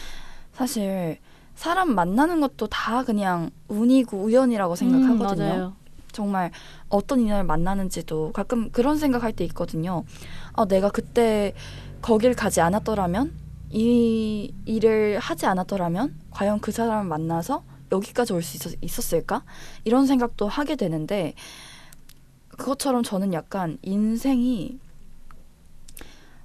사실 사람 만나는 것도 다 그냥 운이고 우연이라고 생각하거든요. 맞아요. 정말 어떤 인연을 만나는지도 가끔 그런 생각할 때 있거든요. 내가 그때 거길 가지 않았더라면, 이 일을 하지 않았더라면 과연 그 사람을 만나서 여기까지 올 수 있었을까? 이런 생각도 하게 되는데 그것처럼 저는 약간 인생이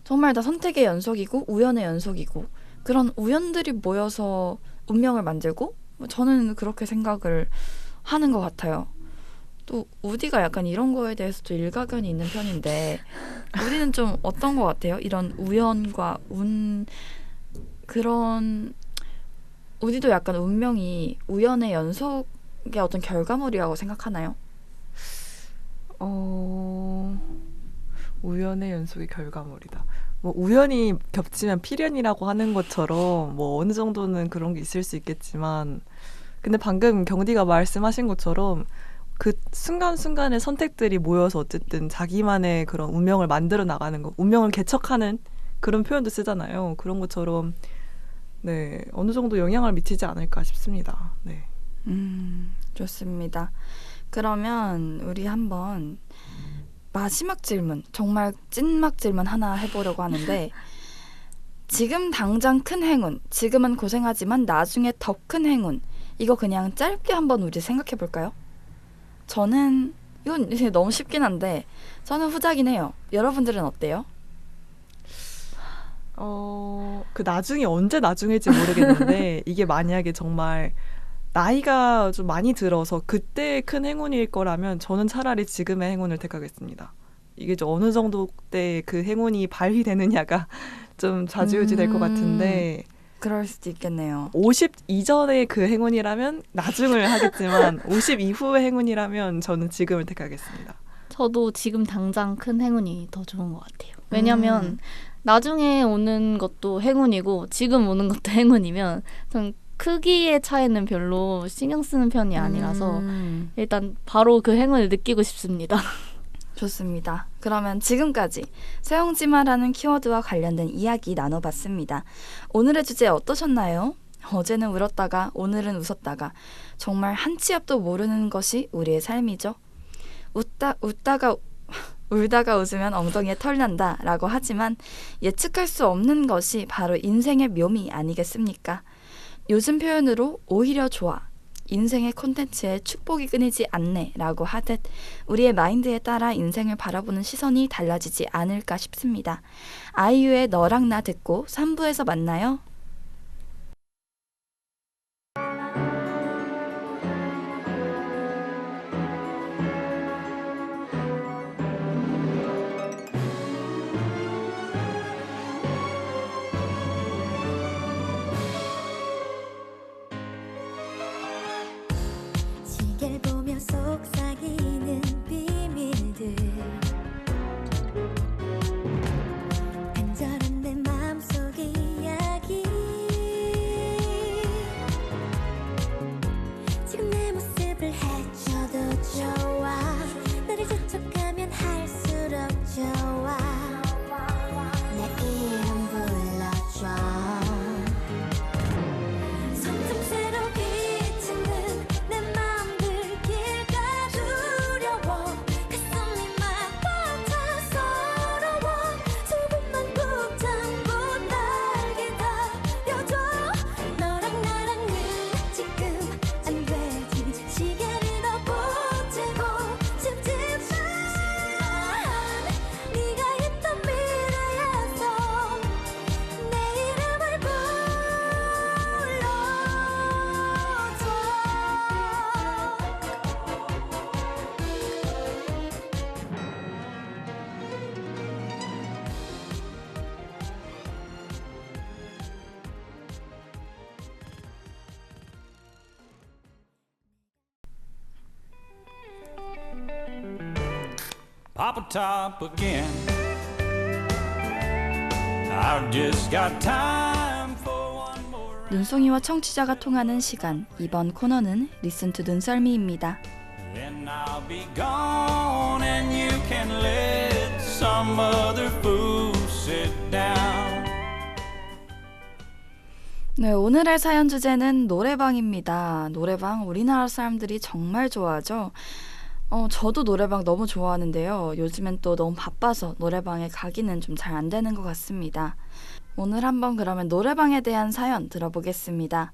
정말 다 선택의 연속이고 우연의 연속이고 그런 우연들이 모여서 운명을 만들고 저는 그렇게 생각을 하는 것 같아요. 또 우디가 약간 이런 거에 대해서도 일가견이 있는 편인데 우디는 좀 어떤 것 같아요? 이런 우연과 운 그런 우디도 약간 운명이 우연의 연속의 어떤 결과물이라고 생각하나요? 우연의 연속의 결과물이다. 뭐 우연이 겹치면 필연이라고 하는 것처럼 뭐 어느 정도는 그런 게 있을 수 있겠지만 근데 방금 경디가 말씀하신 것처럼 그 순간순간의 선택들이 모여서 어쨌든 자기만의 그런 운명을 만들어 나가는 거, 운명을 개척하는 그런 표현도 쓰잖아요. 그런 것처럼 네, 어느 정도 영향을 미치지 않을까 싶습니다. 네. 좋습니다. 그러면 우리 한번 마지막 질문, 정말 찐막 질문 하나 해보려고 하는데 지금 당장 큰 행운, 지금은 고생하지만 나중에 더 큰 행운 이거 그냥 짧게 한번 우리 생각해 볼까요? 저는 이건 이제 너무 쉽긴 한데 저는 후자긴 해요. 여러분들은 어때요? 그 나중이 언제 나중일지 모르겠는데 이게 만약에 정말 나이가 좀 많이 들어서 그때의 큰 행운일 거라면 저는 차라리 지금의 행운을 택하겠습니다. 이게 좀 어느 정도 때 그 행운이 발휘되느냐가 좀 좌지우지 될 것 같은데 그럴 수도 있겠네요. 50 이전의 그 행운이라면 나중을 하겠지만 50 이후의 행운이라면 저는 지금을 택하겠습니다. 저도 지금 당장 큰 행운이 더 좋은 것 같아요. 왜냐면 나중에 오는 것도 행운이고 지금 오는 것도 행운이면 전 크기의 차이는 별로 신경 쓰는 편이 아니라서 일단 바로 그 행운을 느끼고 싶습니다. 좋습니다. 그러면 지금까지 세옹지마라는 키워드와 관련된 이야기 나눠봤습니다. 오늘의 주제 어떠셨나요? 어제는 울었다가 오늘은 웃었다가 정말 한 치 앞도 모르는 것이 우리의 삶이죠. 울다가 웃으면 엉덩이에 털 난다 라고 하지만 예측할 수 없는 것이 바로 인생의 묘미 아니겠습니까? 요즘 표현으로 오히려 좋아, 인생의 콘텐츠에 축복이 끊이지 않네 라고 하듯 우리의 마인드에 따라 인생을 바라보는 시선이 달라지지 않을까 싶습니다. 아이유의 너랑 나 듣고 3부에서 만나요. 시계를 보며 속삭이는 비밀들 간절한 내 맘속 이야기 pop a top again. I've just got time for one more. 눈송이와 청취자가 통하는 시간. 이번 코너는 Listen to 눈썰미입니다. Then I'll be gone and you can let some other fool sit down. 네, 오늘의 사연 주제는 노래방입니다. 노래방 우리나라 사람들이 정말 좋아하죠. 저도 노래방 너무 좋아하는데요. 요즘엔 또 너무 바빠서 노래방에 가기는 좀 잘 안 되는 것 같습니다. 오늘 한번 그러면 노래방에 대한 사연 들어보겠습니다.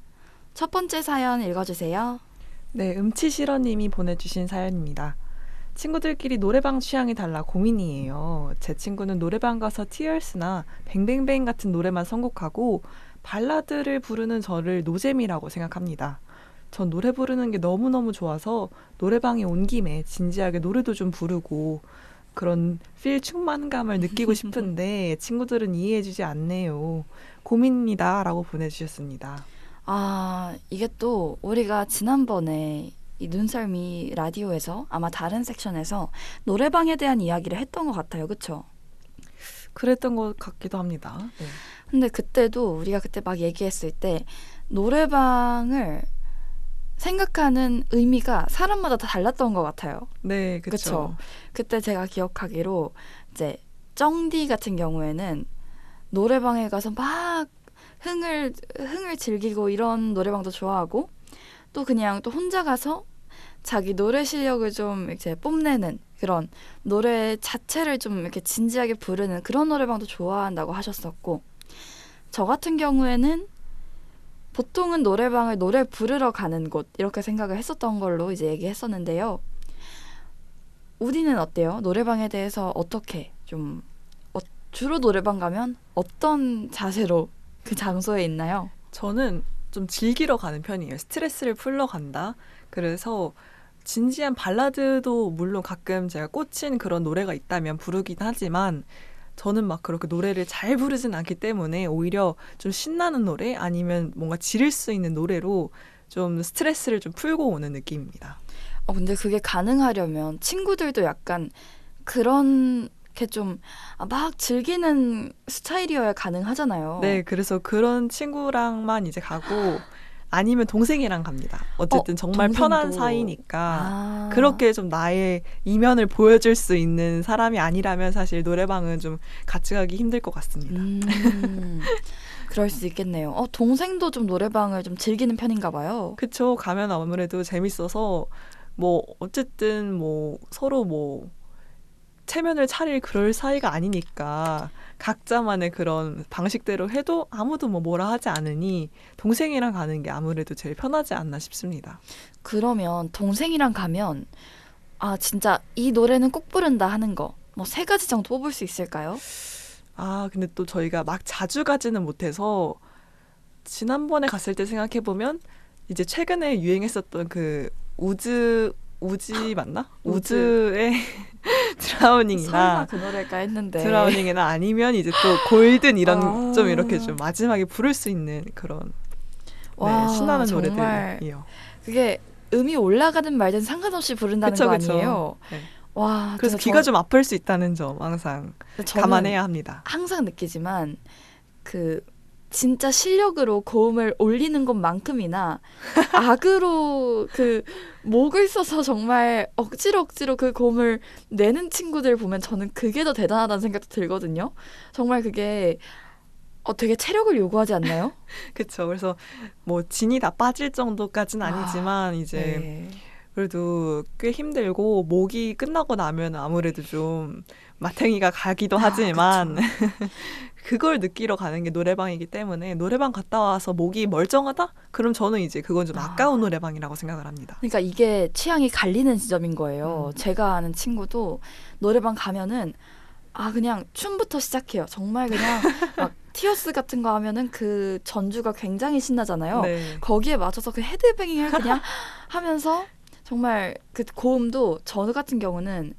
첫 번째 사연 읽어주세요. 네, 음치실어님이 보내주신 사연입니다. 친구들끼리 노래방 취향이 달라 고민이에요. 제 친구는 노래방 가서 티얼스나 뱅뱅뱅 같은 노래만 선곡하고 발라드를 부르는 저를 노잼이라고 생각합니다. 전 노래 부르는 게 너무너무 좋아서 노래방에 온 김에 진지하게 노래도 좀 부르고 그런 필 충만감을 느끼고 싶은데 친구들은 이해해주지 않네요. 고민입니다. 라고 보내주셨습니다. 아, 이게 또 우리가 지난번에 이 눈썰미 라디오에서 아마 다른 섹션에서 노래방에 대한 이야기를 했던 것 같아요. 그쵸? 그랬던 것 같기도 합니다. 네. 근데 그때도 우리가 그때 막 얘기했을 때 노래방을 생각하는 의미가 사람마다 다 달랐던 것 같아요. 네, 그쵸? 그렇죠. 그때 제가 기억하기로 이제 쩡디 같은 경우에는 노래방에 가서 막 흥을 즐기고 이런 노래방도 좋아하고 또 그냥 또 혼자 가서 자기 노래 실력을 좀 이제 뽐내는 그런 노래 자체를 좀 이렇게 진지하게 부르는 그런 노래방도 좋아한다고 하셨었고, 저 같은 경우에는 보통은 노래방을 노래 부르러 가는 곳 이렇게 생각을 했었던 걸로 이제 얘기했었는데요. 우디는 어때요? 노래방에 대해서 어떻게 좀 주로 노래방 가면 어떤 자세로 그 장소에 있나요? 저는 좀 즐기러 가는 편이에요. 스트레스를 풀러 간다. 그래서 진지한 발라드도 물론 가끔 제가 꽂힌 그런 노래가 있다면 부르긴 하지만 저는 막 그렇게 노래를 잘 부르진 않기 때문에 오히려 좀 신나는 노래 아니면 뭔가 지를 수 있는 노래로 좀 스트레스를 좀 풀고 오는 느낌입니다. 근데 그게 가능하려면 친구들도 약간 그런 게 좀 막 즐기는 스타일이어야 가능하잖아요. 네, 그래서 그런 친구랑만 이제 가고 아니면 동생이랑 갑니다. 어쨌든 정말 동생도. 편한 사이니까 아. 그렇게 좀 나의 이면을 보여줄 수 있는 사람이 아니라면 사실 노래방은 좀 같이 가기 힘들 것 같습니다. 그럴 수 있겠네요. 동생도 좀 노래방을 좀 즐기는 편인가 봐요. 그쵸. 가면 아무래도 재밌어서 뭐 어쨌든 뭐 서로 뭐 체면을 차릴 그럴 사이가 아니니까 각자만의 그런 방식대로 해도 아무도 뭐라 하지 않으니 동생이랑 가는 게 아무래도 제일 편하지 않나 싶습니다. 그러면 동생이랑 가면 진짜 이 노래는 꼭 부른다 하는 거 뭐 3가지 정도 뽑을 수 있을까요? 근데 또 저희가 막 자주 가지는 못해서 지난번에 갔을 때 생각해보면 이제 최근에 유행했었던 그 우지 맞나? 우즈의 드라우닝이나 설마 그 노래일까 했는데. 드라우닝이나 아니면 이제 또 골든 이런 좀 이렇게 좀 마지막에 부를 수 있는 그런 와, 신나는 정말 노래들이요. 그게 음이 올라가든 말든 상관없이 부른다는 그쵸, 거 그쵸. 아니에요? 네. 와, 그래서 귀가 좀 아플 수 있다는 점 항상 저는 감안해야 합니다. 항상 느끼지만 그 진짜 실력으로 고음을 올리는 것만큼이나 악으로 그 목을 써서 정말 억지로 그 고음을 내는 친구들 보면 저는 그게 더 대단하다는 생각도 들거든요. 정말 그게 되게 체력을 요구하지 않나요? 그렇죠. 그래서 뭐 진이 다 빠질 정도까지는 아니지만 이제 네. 그래도 꽤 힘들고 목이 끝나고 나면 아무래도 좀 마탱이가 가기도 하지만 그걸 느끼러 가는 게 노래방이기 때문에 노래방 갔다 와서 목이 멀쩡하다? 그럼 저는 이제 그건 좀 아까운 노래방이라고 생각을 합니다. 그러니까 이게 취향이 갈리는 지점인 거예요. 제가 아는 친구도 노래방 가면은 그냥 춤부터 시작해요. 정말 그냥 막 티어스 같은 거 하면은 그 전주가 굉장히 신나잖아요. 네. 거기에 맞춰서 그 헤드뱅잉을 그냥 하면서 정말 그 고음도 저 같은 경우는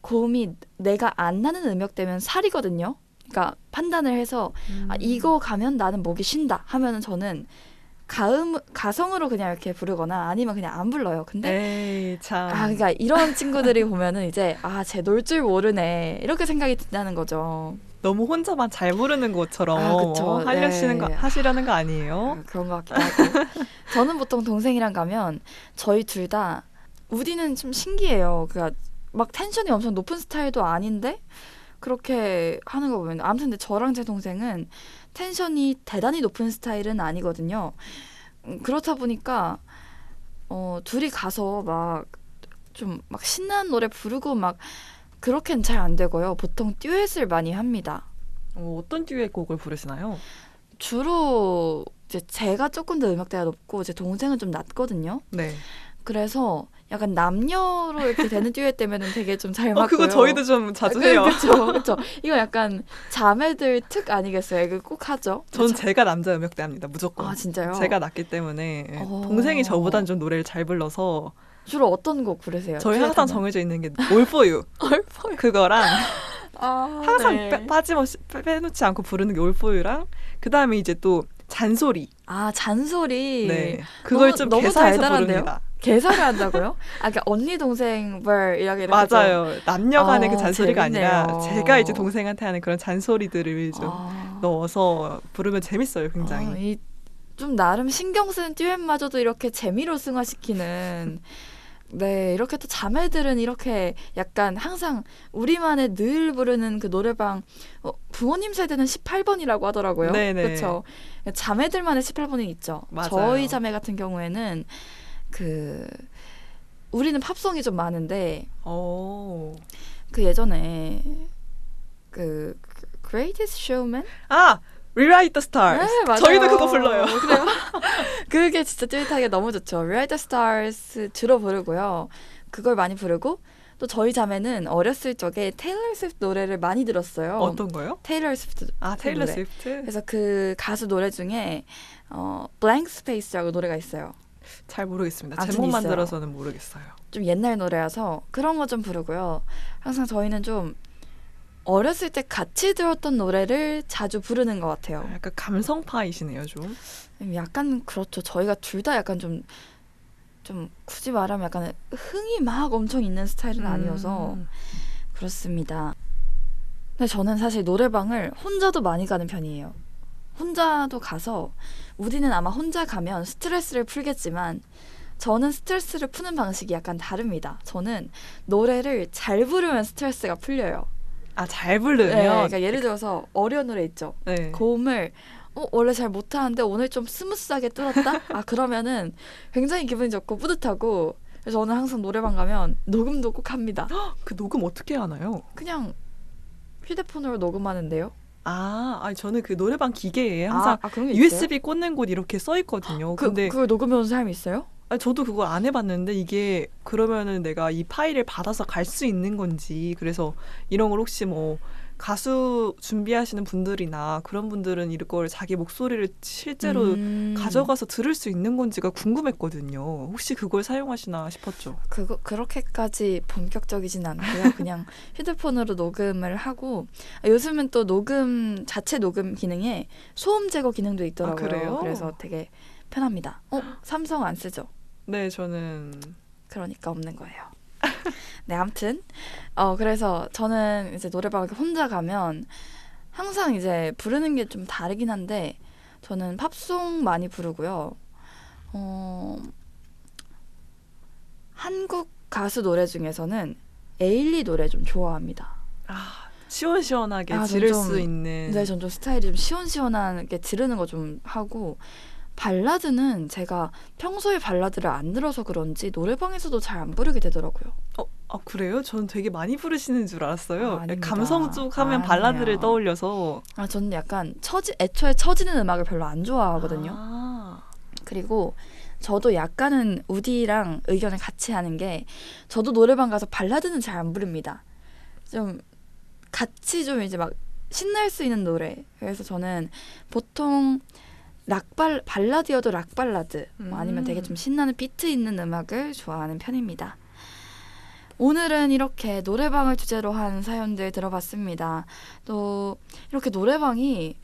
고음이 내가 안 나는 음역대면 살이거든요. 그러니까 판단을 해서 이거 가면 나는 목이 쉰다 하면은 저는 가성으로 그냥 이렇게 부르거나 아니면 그냥 안 불러요. 근데 에이 참. 그러니까 이런 친구들이 보면은 이제 쟤 놀 줄 모르네 이렇게 생각이 든다는 거죠. 너무 혼자만 잘 부르는 것처럼 그쵸. 하시려는 거 아니에요? 그런 것 같기도 하고. 저는 보통 동생이랑 가면 저희 둘 다 우디는 좀 신기해요. 그러니까 막 텐션이 엄청 높은 스타일도 아닌데 그렇게 하는 거 보면 아무튼 근데 저랑 제 동생은 텐션이 대단히 높은 스타일은 아니거든요. 그렇다 보니까 둘이 가서 막 좀 막 신나는 노래 부르고 막 그렇게는 잘 안 되고요. 보통 듀엣을 많이 합니다. 어떤 듀엣 곡을 부르시나요? 주로 이제 제가 조금 더 음역대가 높고 제 동생은 좀 낮거든요. 네. 그래서 약간 남녀로 이렇게 되는 듀엣 되면은 되게 좀 잘 맞고요. 그거 저희도 좀 자주 해요. 그렇죠. 이거 약간 자매들 특 아니겠어요? 이거 꼭 하죠. 전 그쵸? 제가 남자 음역대합니다. 무조건. 진짜요? 제가 낮기 때문에 어. 동생이 저보단 좀 노래를 잘 불러서 주로 어떤 곡 부르세요? 저희 듀엣 항상 하면? 정해져 있는 게 All For You 그거랑 항상 네. 빠짐없이 빼놓지 않고 부르는 게 All For You랑 그 다음에 이제 또 잔소리. 잔소리. 네, 그걸 좀 너무 개사해서 달달한데요? 부릅니다. 개사를 한다고요? 그러니까 언니 동생 이렇게 맞아요. 남녀 간의 그 잔소리가 아니라 재밌네요. 제가 이제 동생한테 하는 그런 잔소리들을 좀 넣어서 부르면 재밌어요, 굉장히. 좀 나름 신경 쓰는 듀엣마저도 이렇게 재미로 승화시키는. 네, 이렇게 또 자매들은 이렇게 약간 항상 우리만의 늘 부르는 그 노래방 부모님 세대는 18번이라고 하더라고요. 네네. 그렇죠. 자매들만의 18번이 있죠. 맞아요. 저희 자매 같은 경우에는 우리는 팝송이 좀 많은데 그 예전에 그 Greatest Showman? Rewrite the Stars. 네, 맞아요. 저희도 그거 불러요. 그래요? 그게 진짜 듀엣하기 너무 좋죠. Rewrite the Stars 주로 부르고요. 그걸 많이 부르고 또 저희 자매는 어렸을 적에 테일러 스위프트 노래를 많이 들었어요. 어떤 거요? 테일러 스위프트. 테일러 노래. 스위프트. 그래서 그 가수 노래 중에 Blank Space라고 노래가 있어요. 잘 모르겠습니다. 아무튼 제목만 있어요. 들어서는 모르겠어요. 좀 옛날 노래라서 그런 거 좀 부르고요. 항상 저희는 좀 어렸을 때 같이 들었던 노래를 자주 부르는 것 같아요. 약간 감성파이시네요, 좀. 약간 그렇죠. 저희가 둘 다 약간 좀 굳이 말하면 약간 흥이 막 엄청 있는 스타일은 아니어서 그렇습니다. 근데 저는 사실 노래방을 혼자도 많이 가는 편이에요. 혼자도 가서 우디는 아마 혼자 가면 스트레스를 풀겠지만 저는 스트레스를 푸는 방식이 약간 다릅니다. 저는 노래를 잘 부르면 스트레스가 풀려요. 잘 부르면? 네, 그러니까 예를 들어서 어려운 노래 있죠. 네. 고음을 원래 잘 못하는데 오늘 좀 스무스하게 뚫었다? 그러면은 굉장히 기분이 좋고 뿌듯하고 그래서 저는 항상 노래방 가면 녹음도 꼭 합니다. 그 녹음 어떻게 하나요? 그냥 휴대폰으로 녹음하는데요. 아니 저는 그 노래방 기계에 항상 그런 게 USB 꽂는 곳 이렇게 써 있거든요. 근데 그걸 녹음해온 사람이 있어요? 저도 그걸 안 해봤는데 이게 그러면은 내가 이 파일을 받아서 갈 수 있는 건지 그래서 이런 걸 혹시 뭐 가수 준비하시는 분들이나 그런 분들은 이걸 자기 목소리를 실제로 가져가서 들을 수 있는 건지가 궁금했거든요. 혹시 그걸 사용하시나 싶었죠. 그렇게까지 본격적이진 않고요. 그냥 휴대폰으로 녹음을 하고 요즘은 또 자체 녹음 기능에 소음 제거 기능도 있더라고요. 그래요? 그래서 되게 편합니다. 삼성 안 쓰죠? 네, 저는 그러니까 없는 거예요. 네, 아무튼 그래서 저는 이제 노래방을 혼자 가면 항상 이제 부르는 게 좀 다르긴 한데 저는 팝송 많이 부르고요. 한국 가수 노래 중에서는 에일리 노래 좀 좋아합니다. 시원시원하게 지를 수 있는. 네, 전 좀 스타일이 좀 시원시원하게 지르는 거 좀 하고 발라드는 제가 평소에 발라드를 안 들어서 그런지 노래방에서도 잘 안 부르게 되더라고요. 그래요? 저는 되게 많이 부르시는 줄 알았어요. 아닙니다. 감성 쪽 하면 발라드를 떠올려서. 저는 약간 애초에 처지는 음악을 별로 안 좋아하거든요. 그리고 저도 약간은 우디랑 의견을 같이 하는 게 저도 노래방 가서 발라드는 잘 안 부릅니다. 좀 같이 좀 이제 막 신날 수 있는 노래. 그래서 저는 보통 발라드여도 락발라드 아니면 되게 좀 신나는 비트 있는 음악을 좋아하는 편입니다. 오늘은 이렇게 노래방을 주제로 한 사연들 들어봤습니다. 또 이렇게 노래방이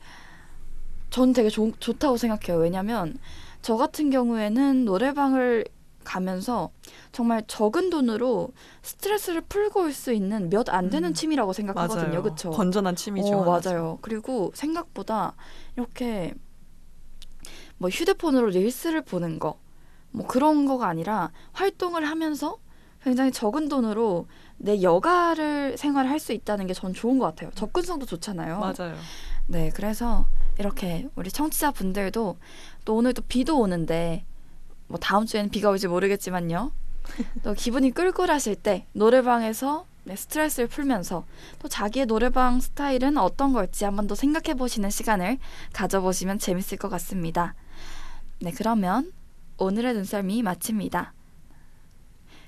전 되게 좋다고 생각해요. 왜냐면 저 같은 경우에는 노래방을 가면서 정말 적은 돈으로 스트레스를 풀고 올 수 있는 몇 안 되는 취미라고 생각하거든요. 맞아요. 그렇죠? 건전한 취미 중 하나죠. 맞아요. 그리고 생각보다 이렇게 뭐 휴대폰으로 릴스를 보는 거, 뭐 그런 거가 아니라 활동을 하면서 굉장히 적은 돈으로 내 여가를 생활을 할 수 있다는 게 전 좋은 것 같아요. 접근성도 좋잖아요. 맞아요. 네, 그래서 이렇게 우리 청취자분들도 또 오늘 또 비도 오는데 뭐 다음 주에는 비가 올지 모르겠지만요. 또 기분이 꿀꿀하실 때 노래방에서 스트레스를 풀면서 또 자기의 노래방 스타일은 어떤 걸지 한번 더 생각해 보시는 시간을 가져보시면 재밌을 것 같습니다. 네, 그러면 오늘의 눈썰미 마칩니다.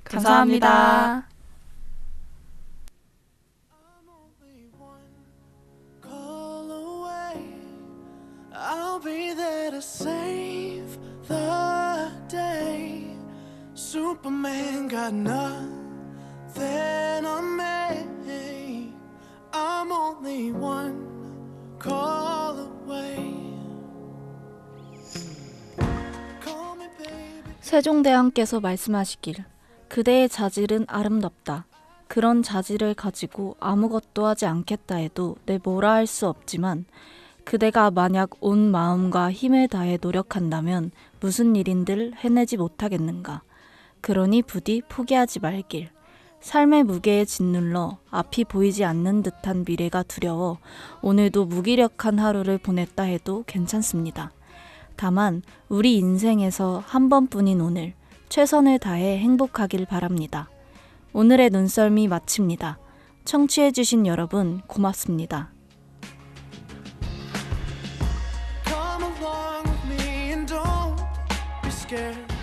감사합니다. I'm only one call away. I'll be there to save the day. Superman got nothing on me. I'm only one call away. Call me baby. 세종대왕께서 말씀하시길 그대의 자질은 아름답다. 그런 자질을 가지고 아무것도 하지 않겠다 해도 내 뭐라 할 수 없지만 그대가 만약 온 마음과 힘을 다해 노력한다면 무슨 일인들 해내지 못하겠는가. 그러니 부디 포기하지 말길. 삶의 무게에 짓눌러 앞이 보이지 않는 듯한 미래가 두려워 오늘도 무기력한 하루를 보냈다 해도 괜찮습니다. 다만 우리 인생에서 한 번뿐인 오늘 최선을 다해 행복하길 바랍니다. 오늘의 눈썰미 마칩니다. 청취해주신 여러분 고맙습니다. Come along with me and don't be scared.